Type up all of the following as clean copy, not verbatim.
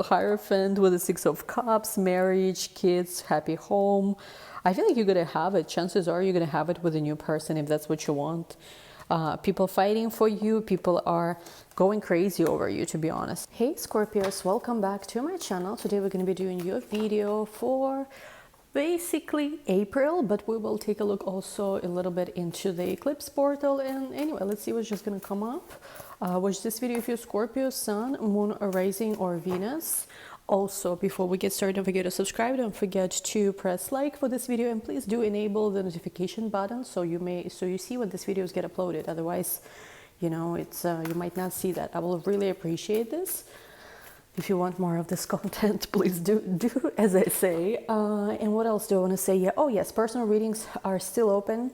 Hierophant with the Six of Cups, marriage, kids, happy home. I feel like you're going to have it. Chances are you're going to have it with a new person if that's what you want. People fighting for you, people are going crazy over you, to be honest. Hey Scorpios, welcome back to my channel. Today we're going to be doing your video for basically April, but we will take a look also a little bit into the eclipse portal. And anyway, let's see what's just going to come up. Watch this video if you're Scorpio, Sun, Moon, or Rising, or Venus. Also, before we get started, don't forget to subscribe. Don't forget to press like for this video, and please do enable the notification button so you see when these videos get uploaded. Otherwise, you know, it's you might not see that. I will really appreciate this. If you want more of this content, please do as I say. And what else do I want to say? Yeah, oh yes, personal readings are still open.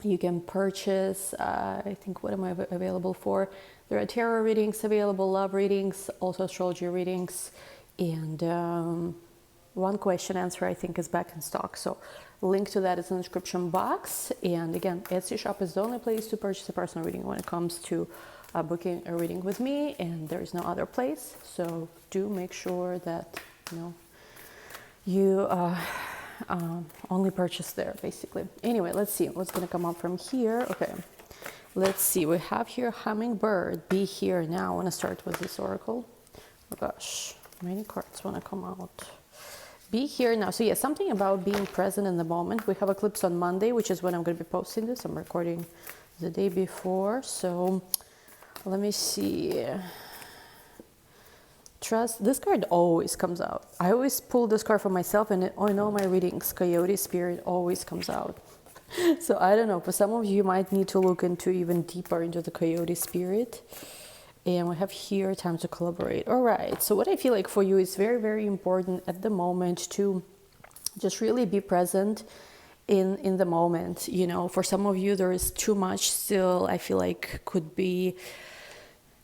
You can purchase, I think, what am I available for? There are tarot readings available, love readings, also astrology readings, and one question answer I think is back in stock. So link to that is in the description box. And again, Etsy shop is the only place to purchase a personal reading when it comes to booking a reading with me, and there is no other place. So do make sure that you only purchase there, basically. Anyway, let's see what's going to come up from here. Okay, let's see. We have here Hummingbird, be here now. I want to start with this oracle. Oh gosh, many cards want to come out. Be here now. So yeah, something about being present in the moment. We have eclipse on Monday, which is when I'm going to be posting this. I'm recording the day before, so let me see. Trust. This card always comes out. I always pull this card for myself, and in all my readings, Coyote Spirit always comes out. So I don't know, for some of you might need to look into even deeper into the Coyote Spirit. And we have here time to collaborate. All right, so what I feel like for you is very, very important at the moment to just really be present in the moment. You know, for some of you there is too much still, I feel like, could be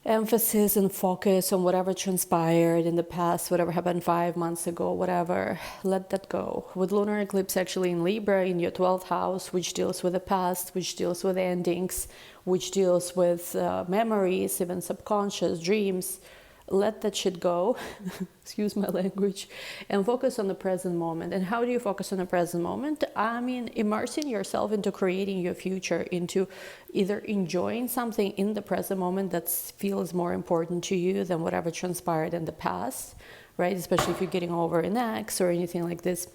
emphasis and focus on whatever transpired in the past, whatever happened 5 months ago, whatever. Let that go. With lunar eclipse actually in Libra in your 12th house, which deals with the past, which deals with endings, which deals with memories, even subconscious dreams, let that shit go, excuse my language, and focus on the present moment. And how do you focus on the present moment? I mean, immersing yourself into creating your future, into either enjoying something in the present moment that feels more important to you than whatever transpired in the past, right? Especially if you're getting over an ex or anything like this.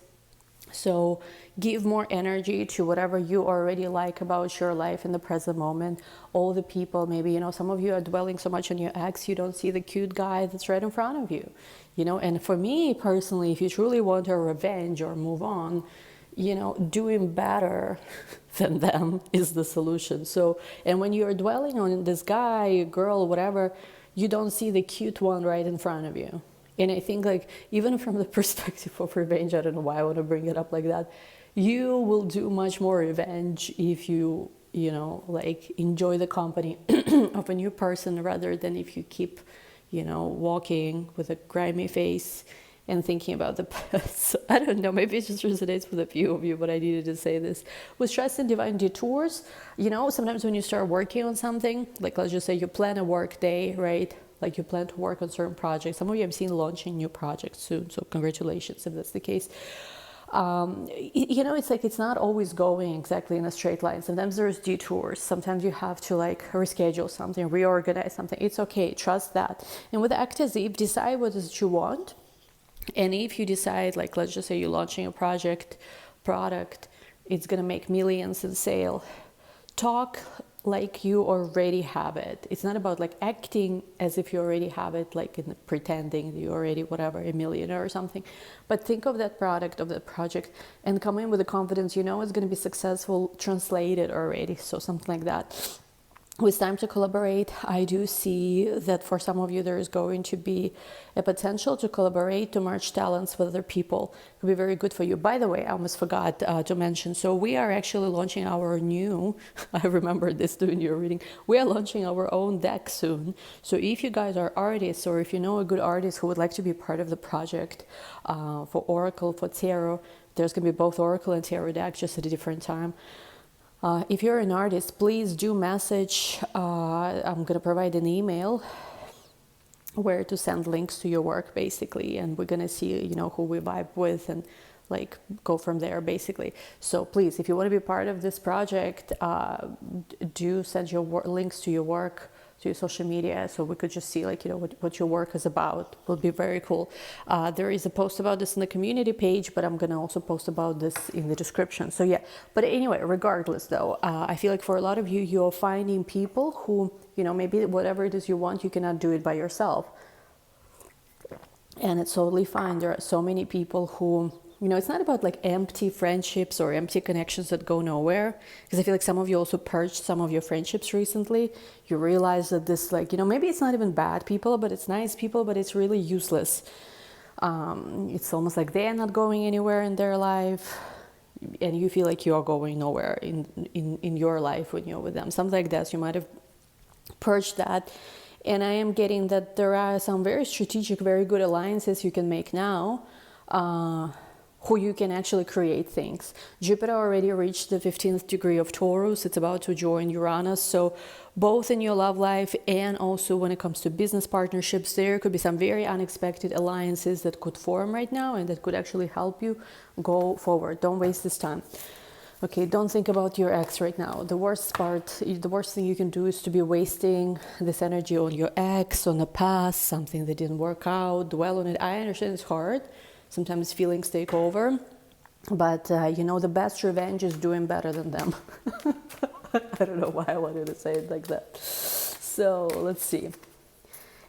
So give more energy to whatever you already like about your life in the present moment. All the people, maybe, you know, some of you are dwelling so much on your ex, you don't see the cute guy that's right in front of you, you know. And for me personally, if you truly want a revenge or move on, you know, doing better than them is the solution. So, and when you're dwelling on this guy, girl, whatever, you don't see the cute one right in front of you. And I think, like, even from the perspective of revenge, I don't know why I want to bring it up like that, you will do much more revenge if you know, like, enjoy the company of a new person rather than if you keep, you know, walking with a grimy face and thinking about the past. So, I don't know, maybe it just resonates with a few of you, but I needed to say this. With trust and divine detours, you know, sometimes when you start working on something, like, let's just say you plan a work day, right? Like, you plan to work on certain projects. Some of you have seen launching new projects soon, so congratulations if that's the case. You know, it's like, it's not always going exactly in a straight line. Sometimes there's detours. Sometimes you have to, like, reschedule something, reorganize something. It's okay, trust that. And with Active, decide what is you want. And if you decide, like, let's just say you're launching a product, it's gonna make millions in sale. Talk like you already have it. It's not about, like, acting as if you already have it, like in pretending you already, whatever, a millionaire or something. But think of that product, of that project, and come in with the confidence, you know, it's going to be successful, translated already. So something like that. With time to collaborate, I do see that for some of you there is going to be a potential to collaborate, to merge talents with other people. It could be very good for you. By the way, I almost forgot to mention, so we are actually launching our new, I remember this doing your reading, we are launching our own deck soon. So if you guys are artists, or if you know a good artist who would like to be part of the project for Oracle, for Tarot, there's going to be both Oracle and Tarot deck, just at a different time. If you're an artist, please do message. I'm going to provide an email where to send links to your work basically, and we're gonna see, you know, who we vibe with and like go from there basically. So please, if you want to be part of this project, do send your links to your work, to your social media, so we could just see like, you know, what your work is about. Will be very cool. There is a post about this in the community page, but I'm gonna also post about this in the description. So yeah, but anyway, regardless though, I feel like for a lot of you, you're finding people who, you know, maybe whatever it is you want, you cannot do it by yourself, and it's totally fine. There are so many people who, you know, it's not about like empty friendships or empty connections that go nowhere. Because I feel like some of you also purged some of your friendships recently. You realize that this, like, you know, maybe it's not even bad people, but it's nice people, but it's really useless. It's almost like they're not going anywhere in their life, and you feel like you're going nowhere in your life when you're with them. Something like that. So you might have purged that. And I am getting that there are some very strategic, very good alliances you can make now. Who you can actually create things. Jupiter already reached the 15th degree of Taurus. It's about to join Uranus. So both in your love life and also when it comes to business partnerships, there could be some very unexpected alliances that could form right now and that could actually help you go forward. Don't waste this time. Okay, don't think about your ex right now. The worst thing you can do is to be wasting this energy on your ex, on the past, something that didn't work out, dwell on it. I understand it's hard. Sometimes feelings take over, but you know, the best revenge is doing better than them. I don't know why I wanted to say it like that. So let's see.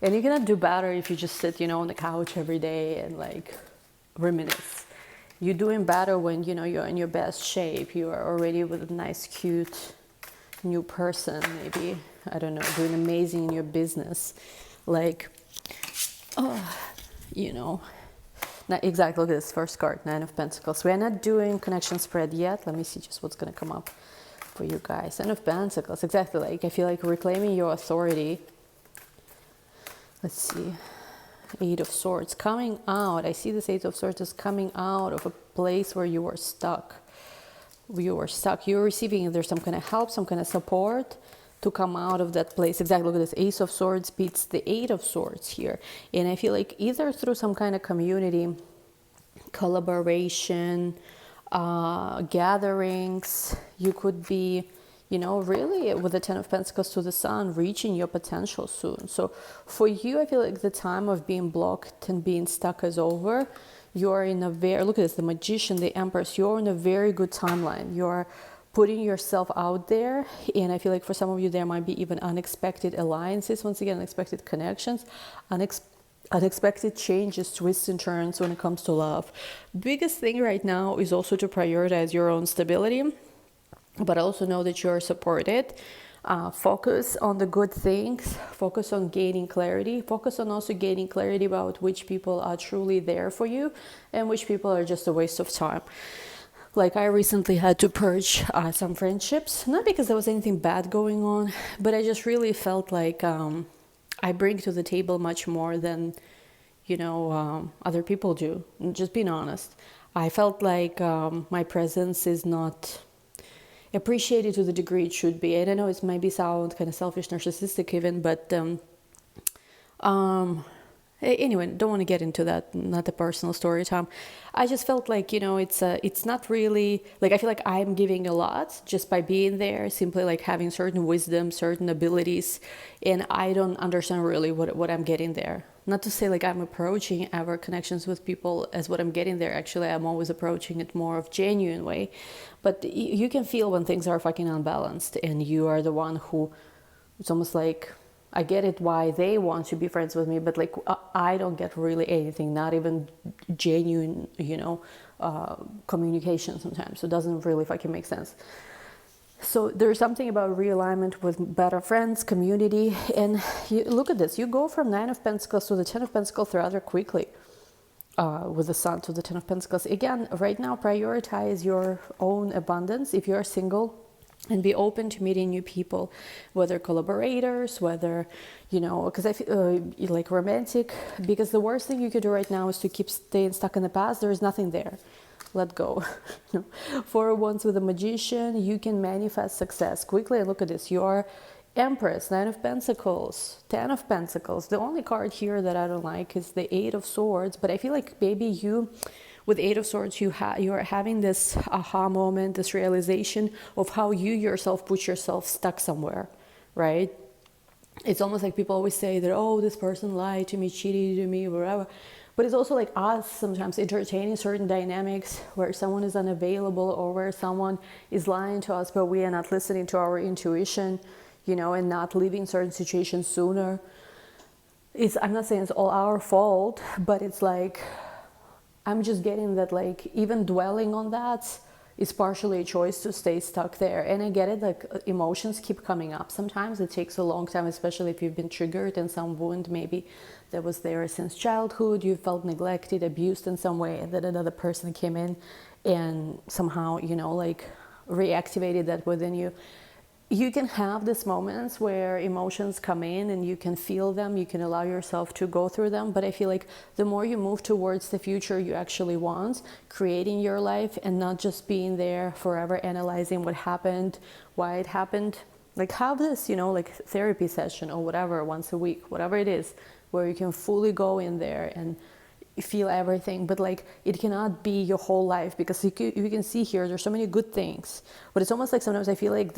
And you cannot do better if you just sit, you know, on the couch every day and like reminisce. You're doing better when, you know, you're in your best shape. You are already with a nice, cute new person, maybe. I don't know, doing amazing in your business. Like, oh, you know. Now, exactly, look at this first card, Nine of Pentacles. We're not doing connection spread yet. Let me see just what's going to come up for you guys. Nine of Pentacles, exactly. Like, I feel like reclaiming your authority. Let's see. Eight of Swords coming out. I see this Eight of Swords is coming out of a place where you were stuck. You're receiving either some kind of help, some kind of support to come out of that place. Exactly, look at this. Ace of Swords beats the Eight of Swords here. And I feel like either through some kind of community, collaboration, gatherings, you could be, you know, really with the Ten of Pentacles to the Sun, reaching your potential soon. So for you, I feel like the time of being blocked and being stuck is over. You're in a very, look at this, the Magician, the Empress, you're in a very good timeline. You're putting yourself out there, and I feel like for some of you there might be even unexpected alliances, once again, unexpected connections, unexpected changes, twists and turns when it comes to love. Biggest thing right now is also to prioritize your own stability, but also know that you're supported. Focus on the good things, focus on gaining clarity, focus on also gaining clarity about which people are truly there for you and which people are just a waste of time. Like, I recently had to purge some friendships, not because there was anything bad going on, but I just really felt like I bring to the table much more than, you know, other people do. Just being honest. I felt like my presence is not appreciated to the degree it should be. And I know it might sound kind of selfish, narcissistic even, but anyway, don't want to get into that, not a personal story time. I just felt like, you know, it's not really, like, I feel like I'm giving a lot just by being there, simply like having certain wisdom, certain abilities, and I don't understand really what I'm getting there. Not to say like I'm approaching our connections with people as what I'm getting there. Actually, I'm always approaching it more of genuine way, but you can feel when things are fucking unbalanced, and you are the one who, it's almost like, I get it why they want to be friends with me, but like I don't get really anything, not even genuine, you know, communication sometimes. So it doesn't really fucking make sense. So there's something about realignment with better friends, community, and you, look at this. You go from Nine of Pentacles to the Ten of Pentacles rather quickly with the Sun to the Ten of Pentacles. Again, right now, prioritize your own abundance if you're single. And be open to meeting new people, whether collaborators, whether, you know, because I feel like romantic, because the worst thing you could do right now is to keep staying stuck in the past. There is nothing there. Let go. Four of Wands with the Magician, you can manifest success quickly. And look at this, you're Empress, Nine of Pentacles, Ten of Pentacles. The only card here that I don't like is the Eight of Swords, but I feel like maybe you, with Eight of Swords, you are having this aha moment, this realization of how you yourself put yourself stuck somewhere, right? It's almost like people always say that, oh, this person lied to me, cheated to me, whatever. But it's also like us sometimes entertaining certain dynamics where someone is unavailable or where someone is lying to us, but we are not listening to our intuition, you know, and not leaving certain situations sooner. I'm not saying it's all our fault, but it's like, I'm just getting that, like, even dwelling on that is partially a choice to stay stuck there. And I get it, like, emotions keep coming up. Sometimes it takes a long time, especially if you've been triggered in some wound, maybe that was there since childhood, you felt neglected, abused in some way, and then another person came in and somehow, you know, like, reactivated that within you. You can have these moments where emotions come in and you can feel them, you can allow yourself to go through them, but I feel like the more you move towards the future you actually want, creating your life and not just being there forever analyzing what happened, why it happened, like have this, you know, like therapy session or whatever, once a week, whatever it is, where you can fully go in there and feel everything, but like it cannot be your whole life, because you can see here there's so many good things, but it's almost like sometimes I feel like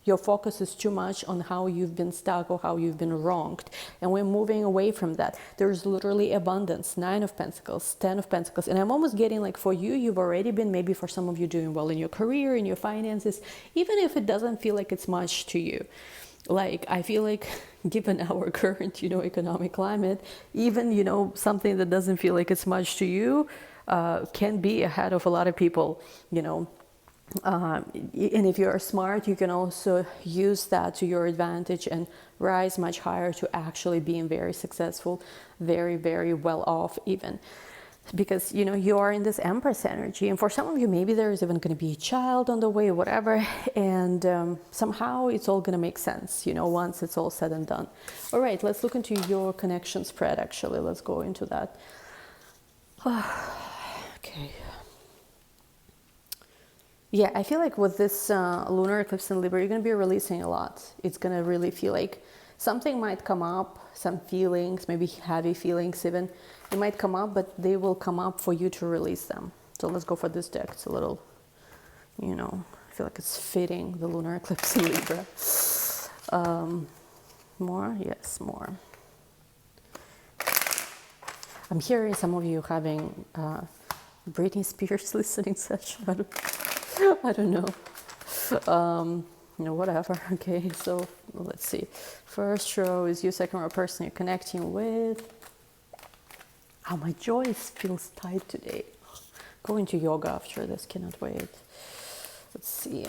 your focus is too much on how you've been stuck or how you've been wronged. And we're moving away from that. There's literally abundance, Nine of Pentacles, Ten of Pentacles. And I'm almost getting like for you, you've already been, maybe for some of you, doing well in your career, in your finances, even if it doesn't feel like it's much to you. Like, I feel like given our current, you know, economic climate, even, you know, something that doesn't feel like it's much to you can be ahead of a lot of people, you know. And if you're smart, you can also use that to your advantage and rise much higher to actually being very successful, very, very well off even. Because, you know, you are in this Empress energy, and for some of you, maybe there is even going to be a child on the way, whatever, and somehow it's all going to make sense, you know, once it's all said and done. All right, let's look into your connection spread, actually. Let's go into that. Okay. Yeah, I feel like with this lunar eclipse in Libra, you're going to be releasing a lot. It's going to really feel like something might come up, some feelings, maybe heavy feelings even. It might come up, but they will come up for you to release them. So let's go for this deck. It's a little, you know, I feel like it's fitting, the lunar eclipse in Libra. More? Yes, more. I'm hearing some of you having Britney Spears listening session. I don't know. You know, whatever. Okay, so let's see. First row is you, second row person you're connecting with. Oh, my jaws feels tight today. Going to yoga after this, cannot wait. Let's see.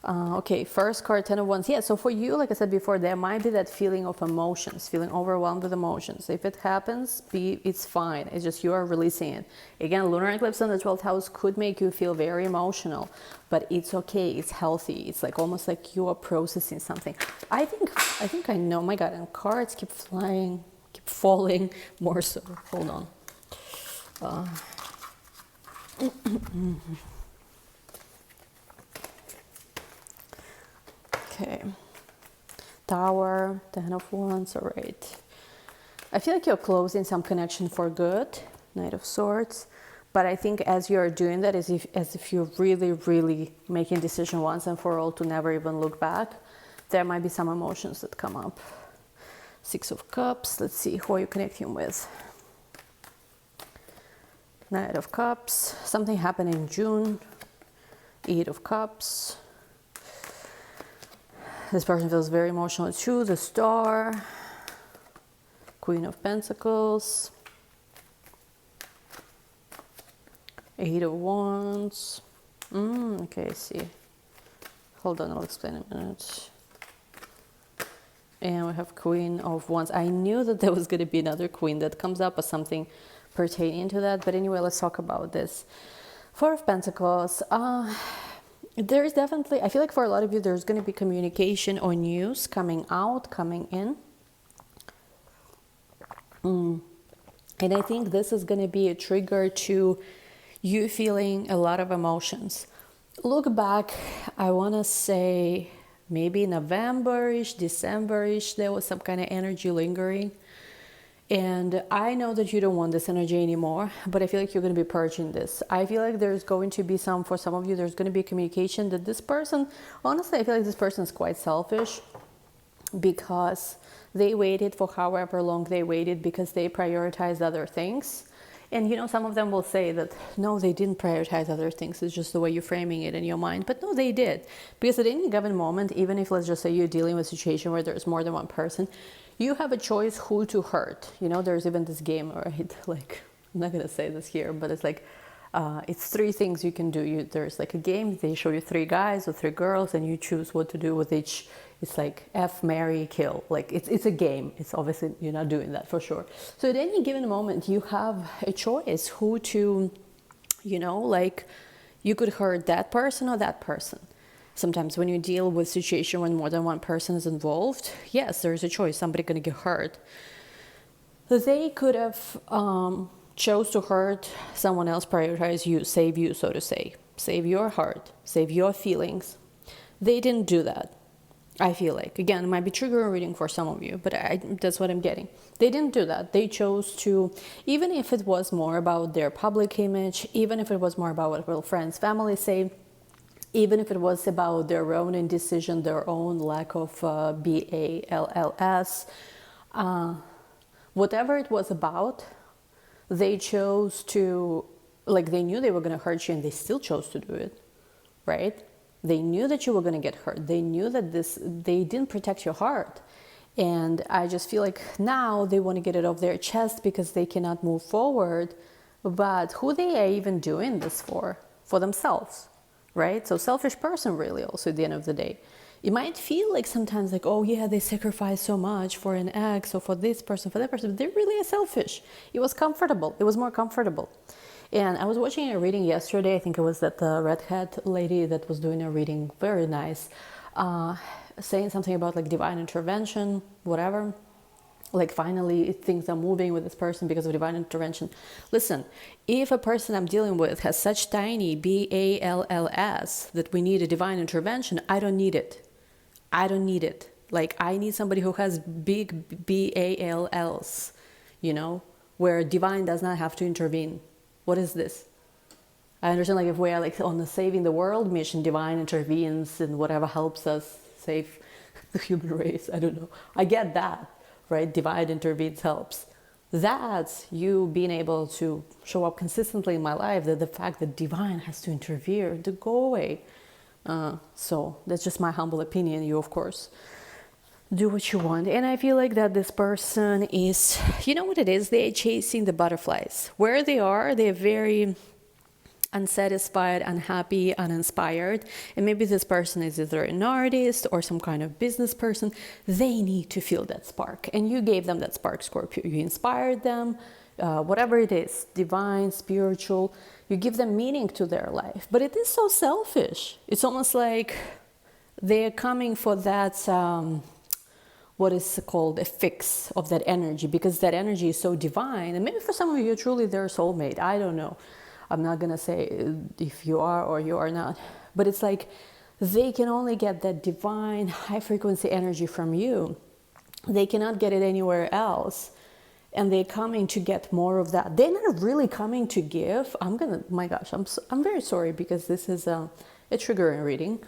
Okay, first card, Ten of Wands. Yeah, so for you, like I said before, there might be that feeling of emotions, feeling overwhelmed with emotions. If it happens, it's fine. It's just you are releasing it. Again, lunar eclipse in the 12th house could make you feel very emotional, but it's okay. It's healthy. It's like almost like you are processing something. I think I know. My God, and cards keep flying, keep falling more so. Hold on. Okay, Tower, Ten of Wands, all right. I feel like you're closing some connection for good, Knight of Swords, but I think as you're doing that, as if you're really, really making a decision once and for all to never even look back, there might be some emotions that come up. Six of Cups, let's see, who are you connecting with? Knight of Cups, something happened in June, Eight of Cups. This person feels very emotional too. The Star, Queen of Pentacles, Eight of Wands. Okay, I see. Hold on, I'll explain in a minute. And we have Queen of Wands. I knew that there was going to be another queen that comes up or something pertaining to that. But anyway, let's talk about this. Four of Pentacles. There's definitely, I feel like for a lot of you, there's going to be communication or news coming out, coming in. And I think this is going to be a trigger to you feeling a lot of emotions. Look back, I want to say maybe November-ish, December-ish, there was some kind of energy lingering. And I know that you don't want this energy anymore, but I feel like you're going to be purging this. I feel like there's going to be for some of you, there's going to be communication that this person, honestly, I feel like this person is quite selfish because they waited for however long they waited because they prioritized other things. And you know, some of them will say that, no, they didn't prioritize other things. It's just the way you're framing it in your mind. But no, they did. Because at any given moment, even if, let's just say, you're dealing with a situation where there's more than one person, you have a choice who to hurt. You know, there's even this game, right? Like, I'm not going to say this here, but it's like, it's 3 things you can do. There's like a game, they show you 3 guys or 3 girls, and you choose what to do with each. It's like F, marry, kill. Like, it's a game. It's obviously, you're not doing that for sure. So at any given moment, you have a choice who to, you know, like, you could hurt that person or that person. Sometimes when you deal with a situation when more than one person is involved, yes, there's a choice. Somebody's going to get hurt. They could have chose to hurt someone else, prioritize you, save you, so to say. Save your heart, save your feelings. They didn't do that, I feel like. Again, it might be trigger reading for some of you, but that's what I'm getting. They didn't do that. They chose to, even if it was more about their public image, even if it was more about what will friends, family say, even if it was about their own indecision, their own lack of BALLS, whatever it was about, they chose to, like, they knew they were going to hurt you and they still chose to do it, right? They knew that you were going to get hurt. They knew that they didn't protect your heart. And I just feel like now they want to get it off their chest because they cannot move forward. But who they are even doing this for? For themselves. Right? So selfish person really also at the end of the day. It might feel like sometimes like, oh yeah, they sacrifice so much for an ex or for this person, for that person. But they really are selfish. It was comfortable. It was more comfortable. And I was watching a reading yesterday. I think it was that redhead lady that was doing a reading. Very nice. Saying something about like divine intervention, whatever. Like finally things are moving with this person because of divine intervention. Listen, if a person I'm dealing with has such tiny BALLS that we need a divine intervention, I don't need it. I don't need it. Like, I need somebody who has big BALLs, you know, where divine does not have to intervene. What is this? I understand, like, if we are like on the saving the world mission, divine intervenes and whatever helps us save the human race. I don't know. I get that. Right? Divine intervenes, helps. That's you being able to show up consistently in my life, that the fact that divine has to interfere to go away. So that's just my humble opinion. You, of course, do what you want. And I feel like that this person is, you know what it is? They're chasing the butterflies. Where they are, they're very unsatisfied, unhappy, uninspired. And maybe this person is either an artist or some kind of business person. They need to feel that spark. And you gave them that spark, Scorpio. You inspired them, whatever it is, divine, spiritual. You give them meaning to their life. But it is so selfish. It's almost like they're coming for that, what is called a fix of that energy, because that energy is so divine. And maybe for some of you, truly their soulmate. I don't know. I'm not going to say if you are or you are not, but it's like they can only get that divine high frequency energy from you. They cannot get it anywhere else. And they're coming to get more of that. They're not really coming to give. My gosh, I'm very sorry because this is a triggering reading,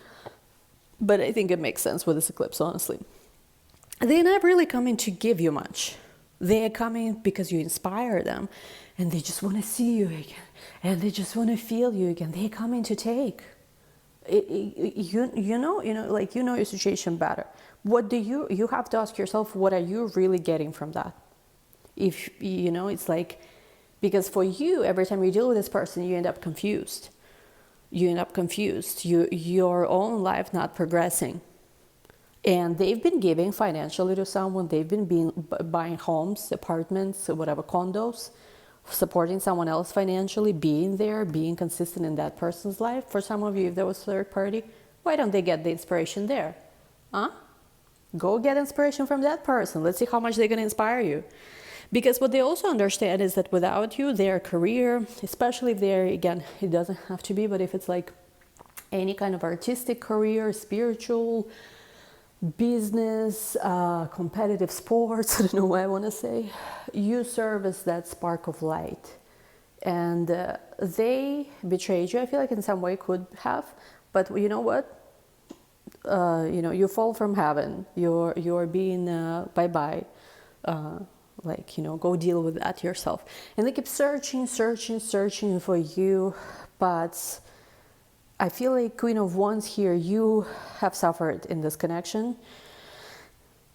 but I think it makes sense with this eclipse, honestly. They're not really coming to give you much. They're coming because you inspire them and they just want to see you again. And they just want to feel you again. They're coming to take. You know your situation better. What do you have to ask yourself, what are you really getting from that? If, you know, it's like, because for you, every time you deal with this person, you end up confused. Your own life not progressing. And they've been giving financially to someone. They've been buying homes, apartments, whatever, condos, supporting someone else financially, being there, being consistent in that person's life. For some of you, if there was third party, why don't they get the inspiration there? Go get inspiration from that person. Let's see how much they're going to inspire you. Because what they also understand is that without you, their career, especially if they're, again, it doesn't have to be, but if it's like any kind of artistic career, spiritual, business, competitive sports, I don't know what I want to say. You serve as that spark of light. And they betrayed you. I feel like in some way could have, but you know what? You fall from heaven. You're being bye-bye. Like, go deal with that yourself. And they keep searching for you, but I feel like Queen of Wands here, you have suffered in this connection.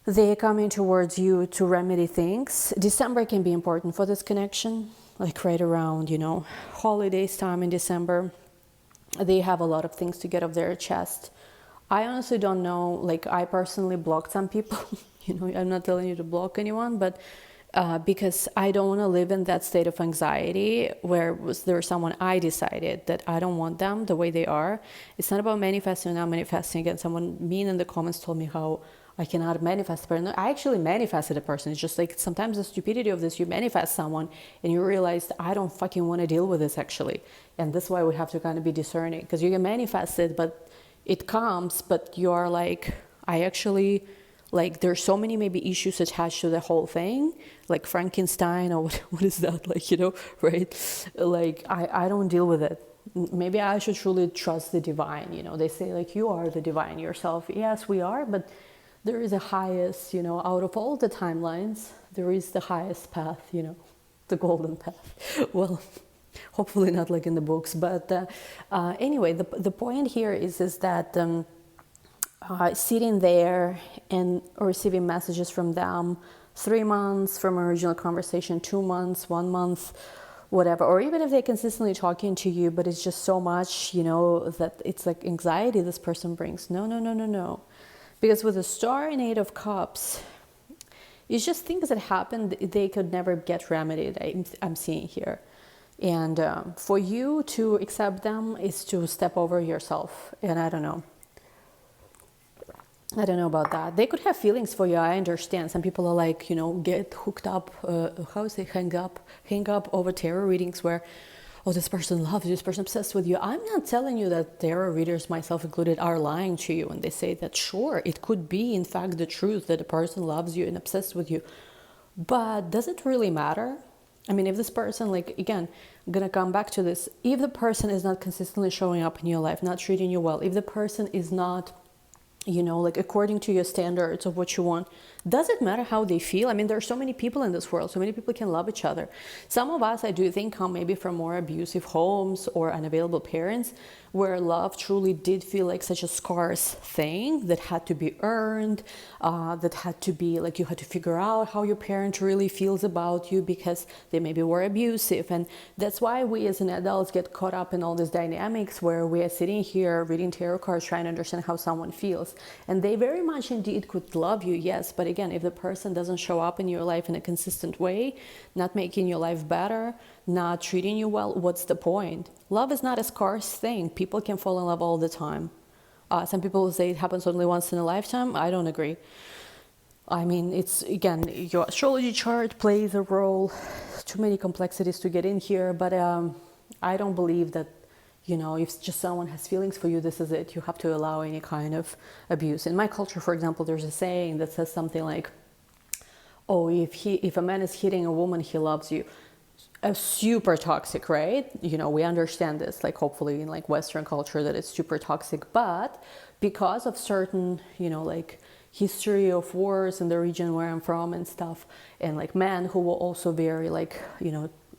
They are coming towards you to remedy things. December can be important for this connection, like right around, holidays time in December. They have a lot of things to get off their chest. I honestly don't know, like I personally blocked some people. I'm not telling you to block anyone, but because I don't want to live in that state of anxiety where there's someone I decided that I don't want them the way they are. It's not about manifesting or not manifesting. Again, someone mean in the comments told me how I cannot manifest a person. I actually manifested a person. It's just like sometimes the stupidity of this, you manifest someone and you realize I don't fucking want to deal with this actually. And that's why we have to kind of be discerning, because you can manifest it, but it comes, but you are like, I actually... Like there's so many maybe issues attached to the whole thing, like Frankenstein or what is that, like, right? Like I don't deal with it. Maybe I should truly trust the divine, They say like you are the divine yourself. Yes, we are, but there is a highest, out of all the timelines, there is the highest path, the golden path. Well, hopefully not like in the books, but anyway, the point here is that sitting there and receiving messages from them 3 months from original conversation, 2 months, 1 month, whatever, or even if they're consistently talking to you, but it's just so much, that it's like anxiety this person brings. No. Because with the Star and 8 of Cups, it's just things that happened, they could never get remedied, I'm seeing here. And for you to accept them is to step over yourself. And I don't know about that. They could have feelings for you. I understand. Some people are like, get hooked up, hang up over tarot readings where, oh, this person loves you, this person obsessed with you. I'm not telling you that tarot readers, myself included, are lying to you. And they say that, sure, it could be, in fact, the truth that a person loves you and obsessed with you. But does it really matter? I mean, if this person, like, again, I'm going to come back to this. If the person is not consistently showing up in your life, not treating you well, if the person is not, like according to your standards of what you want, does it matter how they feel? I mean, there are so many people in this world, so many people can love each other. Some of us, I do think, come maybe from more abusive homes or unavailable parents, where love truly did feel like such a scarce thing that had to be earned, that had to be like you had to figure out how your parent really feels about you because they maybe were abusive. And that's why we as an adults get caught up in all these dynamics where we are sitting here reading tarot cards trying to understand how someone feels. And they very much indeed could love you, yes, but again, if the person doesn't show up in your life in a consistent way, not making your life better, not treating you well, what's the point? Love is not a scarce thing. People can fall in love all the time. Some people say it happens only once in a lifetime. I don't agree. I mean, it's, again, your astrology chart plays a role. Too many complexities to get in here, but I don't believe that, if just someone has feelings for you, this is it. You have to allow any kind of abuse. In my culture, for example, there's a saying that says something like, oh, if a man is hitting a woman, he loves you. Super toxic, right? We understand this, like hopefully in like Western culture that it's super toxic, but because of certain, like history of wars in the region where I'm from and stuff, and like men who were also very like,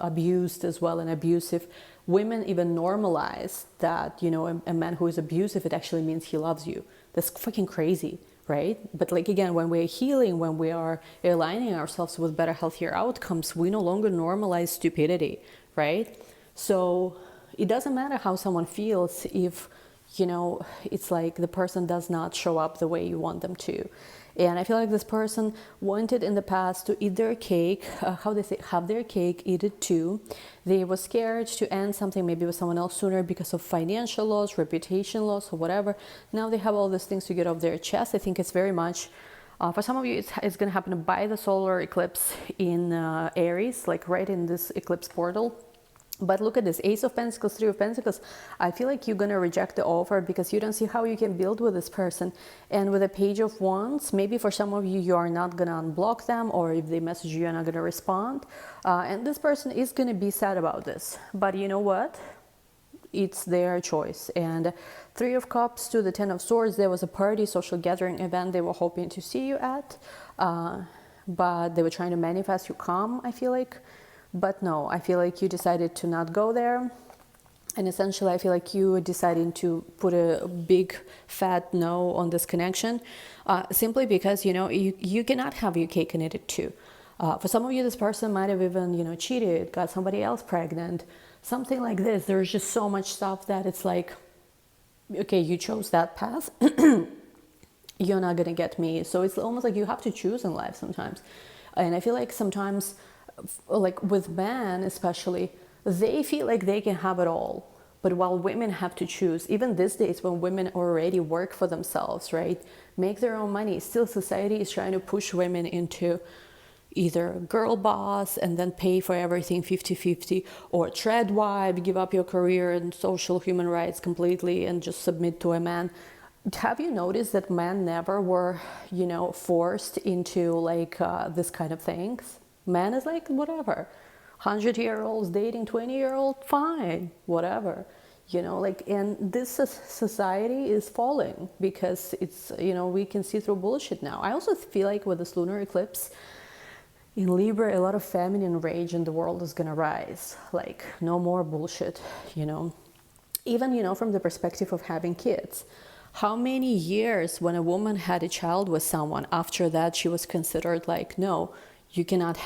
abused as well and abusive, women even normalize that, a man who is abusive, it actually means he loves you. That's fucking crazy. Right? But like, again, when we're healing, when we are aligning ourselves with better, healthier outcomes, we no longer normalize stupidity, right? So it doesn't matter how someone feels if, it's like the person does not show up the way you want them to. And I feel like this person wanted in the past to eat their cake, have their cake, eat it too. They were scared to end something maybe with someone else sooner because of financial loss, reputation loss, or whatever. Now they have all these things to get off their chest. I think it's very much, for some of you, it's going to happen by the solar eclipse in Aries, like right in this eclipse portal. But look at this, Ace of Pentacles, Three of Pentacles. I feel like you're going to reject the offer because you don't see how you can build with this person. And with a Page of Wands, maybe for some of you, you are not going to unblock them, or if they message you, you're not going to respond. And this person is going to be sad about this. But you know what? It's their choice. And Three of Cups to the Ten of Swords, there was a party, social gathering event they were hoping to see you at. But they were trying to manifest you come, I feel like. But no, I feel like you decided to not go there. And essentially, I feel like you decided to put a big fat no on this connection, simply because, you cannot have your cake and eat it too. For some of you, this person might have even, cheated, got somebody else pregnant, something like this. There's just so much stuff that it's like, okay, you chose that path. You're not going to get me. So it's almost like you have to choose in life sometimes. And I feel like sometimes, like with men especially, they feel like they can have it all, but while women have to choose, even these days when women already work for themselves, right, make their own money, still society is trying to push women into either girl boss and then pay for everything 50-50, or tread wife, give up your career and social human rights completely and just submit to a man. Have you noticed that men never were, forced into like this kind of things? Man is like, whatever, 100-year-olds dating 20-year-old, fine, whatever, and this society is falling because it's, we can see through bullshit now. I also feel like with this lunar eclipse in Libra, a lot of feminine rage in the world is gonna rise, like no more bullshit, even, from the perspective of having kids. How many years when a woman had a child with someone, after that she was considered like, no, you cannot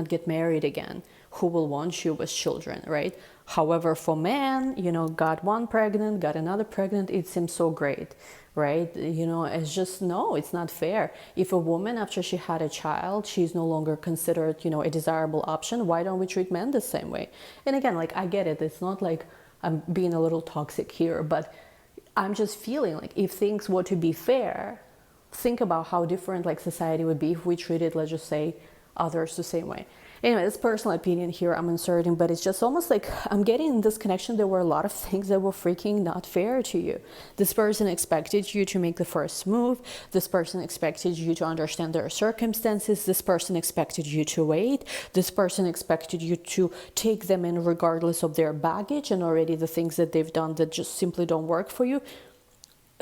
get married again. Who will want you with children, right? However, for men, got one pregnant, got another pregnant, it seems so great, right? It's just, no, it's not fair. If a woman, after she had a child, she's no longer considered, a desirable option, why don't we treat men the same way? And again, like, I get it. It's not like I'm being a little toxic here, but I'm just feeling like if things were to be fair, think about how different like society would be if we treated, let's just say, others the same way. Anyway, it's personal opinion here I'm inserting, but it's just almost like I'm getting in this connection. There were a lot of things that were freaking not fair to you. This person expected you to make the first move. This person expected you to understand their circumstances. This person expected you to wait. This person expected you to take them in regardless of their baggage and already the things that they've done that just simply don't work for you.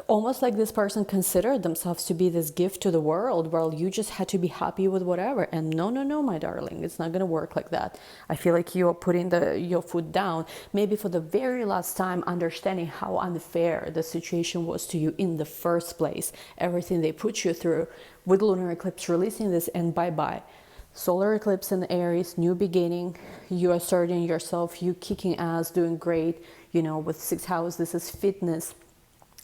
Almost like this person considered themselves to be this gift to the world, while you just had to be happy with whatever. And no, my darling, it's not going to work like that. I feel like you're putting your foot down, maybe for the very last time, understanding how unfair the situation was to you in the first place. Everything they put you through with lunar eclipse, releasing this, and bye-bye. Solar eclipse in Aries, new beginning, you asserting yourself, you kicking ass, doing great. With sixth house, this is fitness.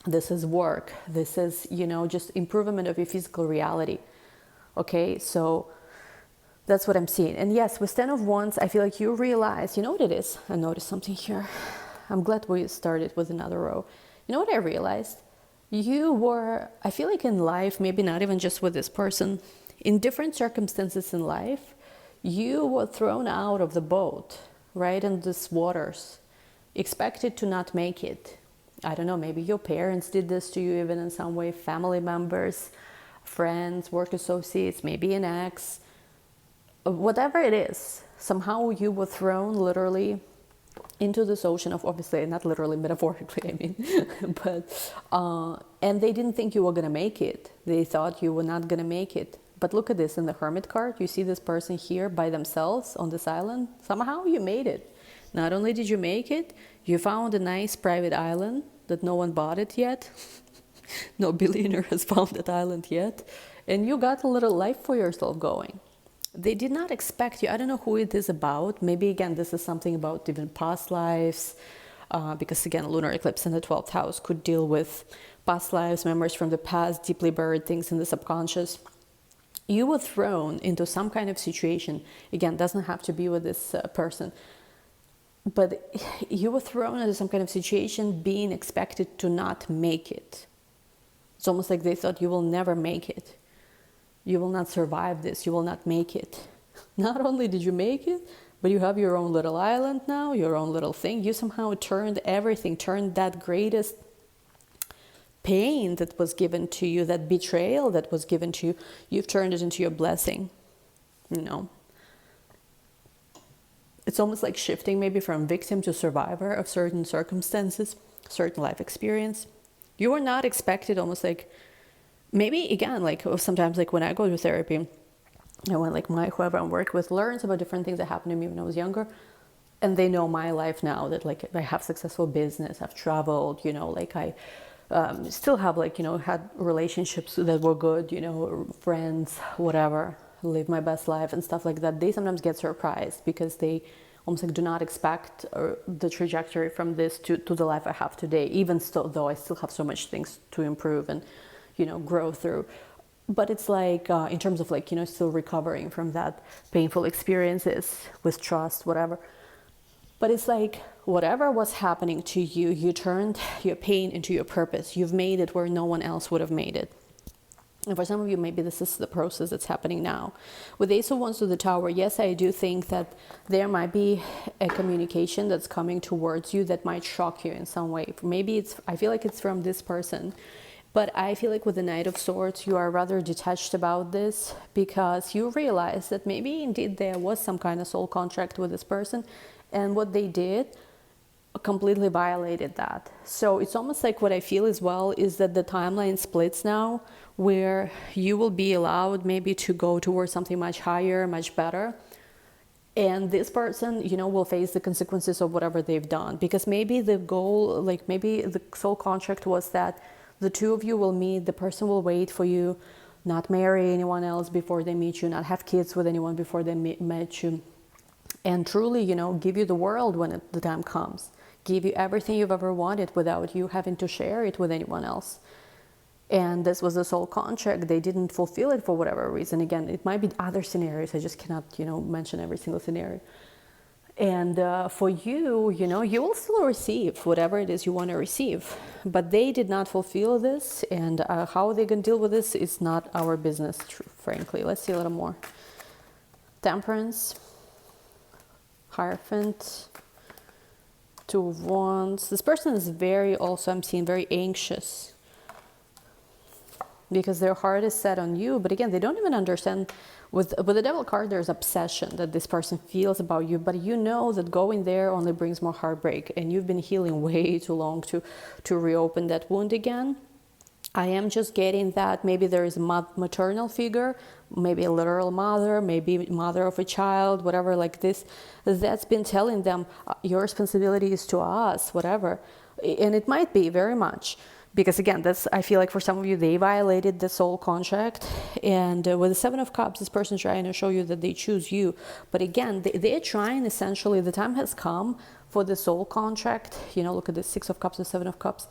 This is work. This is, just improvement of your physical reality. Okay, so that's what I'm seeing. And yes, with Ten of Wands, I feel like you realize, you know what it is? I noticed something here. I'm glad we started with another row. You know what I realized? You were, I feel like in life, maybe not even just with this person, in different circumstances in life, you were thrown out of the boat, right, in these waters, expected to not make it. I don't know, maybe your parents did this to you even in some way, family members, friends, work associates, maybe an ex, whatever it is. Somehow you were thrown literally into this ocean of, obviously not literally, metaphorically, I mean, but, and they didn't think you were going to make it. They thought you were not going to make it. But look at this in the Hermit card. You see this person here by themselves on this island. Somehow you made it. Not only did you make it, you found a nice private island that no one bought it yet. No billionaire has found that island yet. And you got a little life for yourself going. They did not expect you. I don't know who it is about. Maybe, again, this is something about even past lives. Because, again, lunar eclipse in the 12th house could deal with past lives, memories from the past, deeply buried things in the subconscious. You were thrown into some kind of situation. Again, doesn't have to be with this person. But you were thrown into some kind of situation being expected to not make it. It's almost like they thought you will never make it. You will not survive this. You will not make it. Not only did you make it, but you have your own little island now, your own little thing. You somehow turned everything, turned that greatest pain that was given to you, that betrayal that was given to you, you've turned it into your blessing. You know, it's almost like shifting maybe from victim to survivor of certain circumstances, certain life experience. You were not expected, almost like, maybe again, like sometimes like when I go to therapy, and when like whoever I'm working with learns about different things that happened to me when I was younger, and they know my life now, that like I have successful business, I've traveled, you know, like I still have like, you know, had relationships that were good, you know, friends, whatever, live my best life and stuff like that. They sometimes get surprised because they almost like do not expect the trajectory from this to the life I have today, even still, though I still have so much things to improve and, you know, grow through. But it's like in terms of like, you know, still recovering from that painful experiences with trust, whatever. But it's like whatever was happening to you, you turned your pain into your purpose. You've made it where no one else would have made it. And for some of you, maybe this is the process that's happening now. With Ace of Wands to the Tower, yes, I do think that there might be a communication that's coming towards you that might shock you in some way. Maybe I feel like it's from this person. But I feel like with the Knight of Swords, you are rather detached about this because you realize that maybe indeed there was some kind of soul contract with this person, and what they did completely violated that. So it's almost like what I feel as well is that the timeline splits now, where you will be allowed maybe to go towards something much higher, much better. And this person, you know, will face the consequences of whatever they've done. Because maybe the goal, like maybe the soul contract was that the two of you will meet, the person will wait for you, not marry anyone else before they meet you, not have kids with anyone before they met you. And truly, you know, give you the world when the time comes. Give you everything you've ever wanted without you having to share it with anyone else. And this was the soul contract. They didn't fulfill it for whatever reason. Again, it might be other scenarios. I just cannot, you know, mention every single scenario. And for you, you know, you will still receive whatever it is you want to receive. But they did not fulfill this. And how they can deal with this is not our business, frankly. Let's see a little more. Temperance. Hierophant. Two of Wands. This person is very, also I'm seeing, very anxious. Because their heart is set on you. But again, they don't even understand. With the Devil card, there's obsession that this person feels about you. But you know that going there only brings more heartbreak. And you've been healing way too long to reopen that wound again. I am just getting that maybe there is a maternal figure, maybe a literal mother, maybe mother of a child, whatever like this, that's been telling them, your responsibility is to us, whatever. And it might be very much. Because again, that's, I feel like for some of you, they violated the soul contract. And with the Seven of Cups, this person's trying to show you that they choose you. But again, they're trying essentially, the time has come for the soul contract. You know, look at the Six of Cups and Seven of Cups.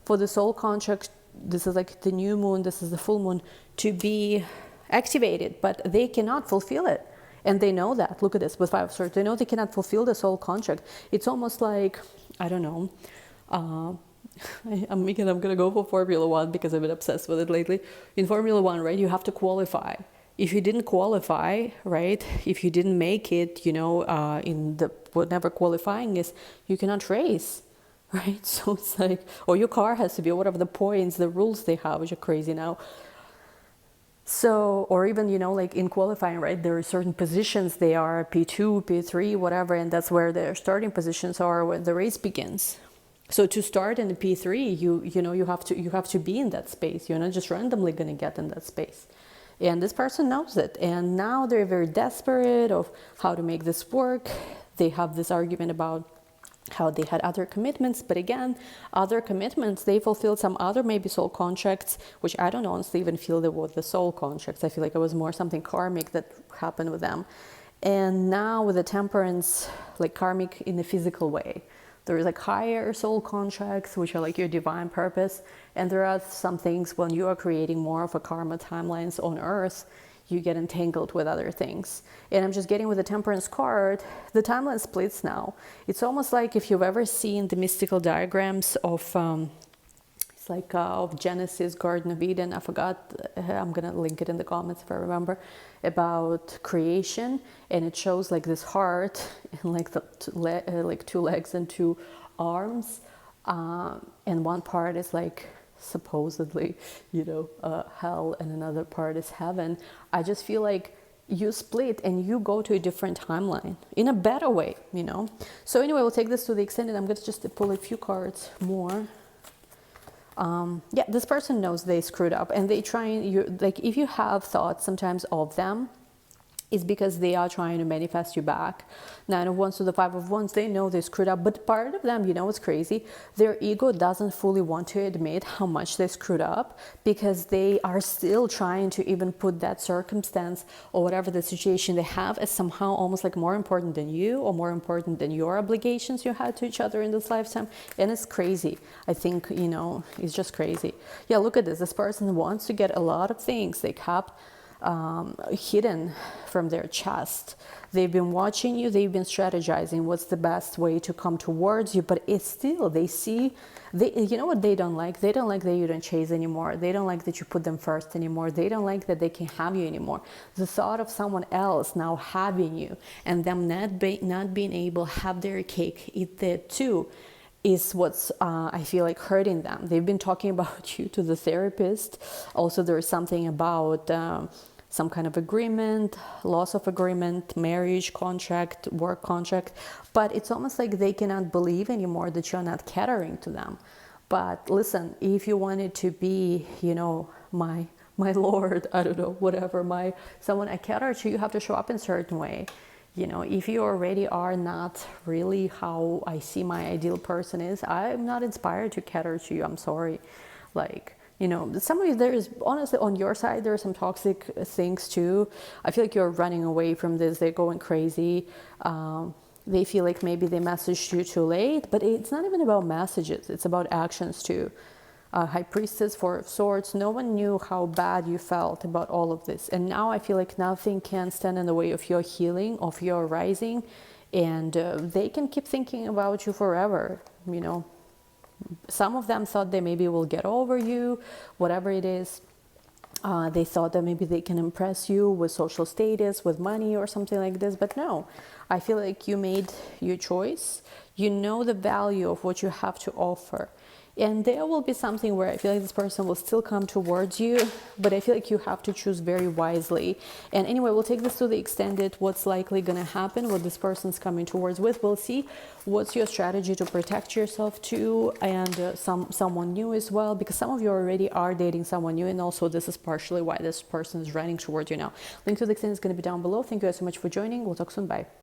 For the soul contract, this is like the new moon, this is the full moon, to be activated. But they cannot fulfill it. And they know that. Look at this with Five of Swords. They know they cannot fulfill the soul contract. It's almost like, I don't know, I'm gonna go for Formula One because I've been obsessed with it lately. In Formula One, right, you have to qualify. If you didn't qualify, right, if you didn't make it, you know, in the whatever qualifying is, you cannot race, right? So it's like, or your car has to be, whatever the points, the rules they have, which are crazy now. So, or even, you know, like in qualifying, right, there are certain positions, they are P2, P3, whatever, and that's where their starting positions are when the race begins. So to start in the P3, you know, you have to be in that space. You're not just randomly going to get in that space. And this person knows it. And now they're very desperate of how to make this work. They have this argument about how they had other commitments. But again, other commitments, they fulfilled some other maybe soul contracts, which I don't honestly even feel they were the soul contracts. I feel like it was more something karmic that happened with them. And now with the Temperance, like karmic in a physical way. There's like higher soul contracts, which are like your divine purpose. And there are some things when you are creating more of a karma timelines on earth, you get entangled with other things. And I'm just getting with the Temperance card, the timeline splits now. It's almost like if you've ever seen the mystical diagrams of, It's like of Genesis, Garden of Eden. I forgot. I'm gonna link it in the comments if I remember, about creation, and it shows like this heart and like the like two legs and two arms, and one part is like supposedly, hell, and another part is heaven. I just feel like you split and you go to a different timeline in a better way. So anyway, we'll take this to the extended. I'm going to just pull a few cards more. Yeah, this person knows they screwed up, and they like, if you have thoughts sometimes of them, is because they are trying to manifest you back. Nine of Wands to the Five of Wands, they know they screwed up, but part of them, what's crazy? Their ego doesn't fully want to admit how much they screwed up, because they are still trying to even put that circumstance or whatever the situation they have as somehow almost like more important than you, or more important than your obligations you had to each other in this lifetime. And it's crazy. I think, it's just crazy. Yeah, look at this. This person wants to get a lot of things they kept hidden from their chest. They've been watching you, they've been strategizing what's the best way to come towards you, but it's still, they see, you know what they don't like? They don't like that you don't chase anymore. They don't like that you put them first anymore. They don't like that they can have you anymore. The thought of someone else now having you and them not being able to have their cake, eat that too, is what's I feel like hurting them. They've been talking about you to the therapist. Also, there is something about some kind of agreement, loss of agreement, marriage contract, work contract, but it's almost like they cannot believe anymore that you're not catering to them. But listen, if you wanted to be, my lord, I don't know, whatever, someone I cater to, you have to show up in a certain way. If you already are not really how I see my ideal person is, I'm not inspired to cater to you. I'm sorry. Like, some of you, there is, honestly, on your side, there are some toxic things too. I feel like you're running away from this. They're going crazy. They feel like maybe they messaged you too late, but it's not even about messages. It's about actions too. High Priestess, Four of Swords. No one knew how bad you felt about all of this. And now I feel like nothing can stand in the way of your healing, of your rising. And they can keep thinking about you forever, Some of them thought they maybe will get over you, whatever it is. They thought that maybe they can impress you with social status, with money or something like this. But no, I feel like you made your choice. You know the value of what you have to offer. And there will be something where I feel like this person will still come towards you, but I feel like you have to choose very wisely. And anyway, we'll take this to the extended, what's likely going to happen, what this person's coming towards with. We'll see what's your strategy to protect yourself too, and someone new as well, because some of you already are dating someone new, and also this is partially why this person is running towards you now. Link to the extended is going to be down below. Thank you guys so much for joining. We'll talk soon. Bye.